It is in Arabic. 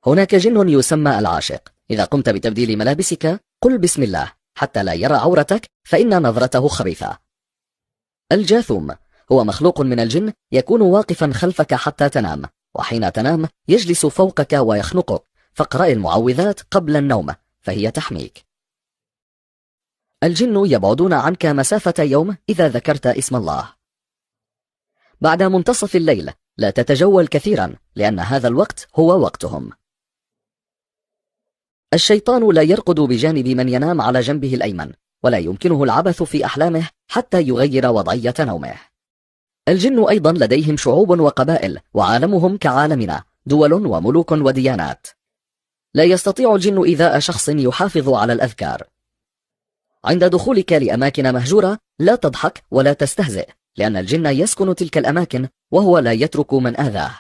هناك جن يسمى العاشق، إذا قمت بتبديل ملابسك قل بسم الله حتى لا يرى عورتك فإن نظرته خبيثة. الجاثوم هو مخلوق من الجن يكون واقفا خلفك حتى تنام، وحين تنام يجلس فوقك ويخنقك، فاقرأ المعوذات قبل النوم فهي تحميك. الجن يبعدون عنك مسافة يوم إذا ذكرت اسم الله. بعد منتصف الليل لا تتجول كثيرا لأن هذا الوقت هو وقتهم. الشيطان لا يرقد بجانب من ينام على جنبه الأيمن، ولا يمكنه العبث في أحلامه حتى يغير وضعية نومه. الجن أيضا لديهم شعوب وقبائل، وعالمهم كعالمنا، دول وملوك وديانات. لا يستطيع الجن إيذاء شخص يحافظ على الأذكار. عند دخولك لأماكن مهجورة لا تضحك ولا تستهزئ، لأن الجن يسكن تلك الأماكن وهو لا يترك من آذاه.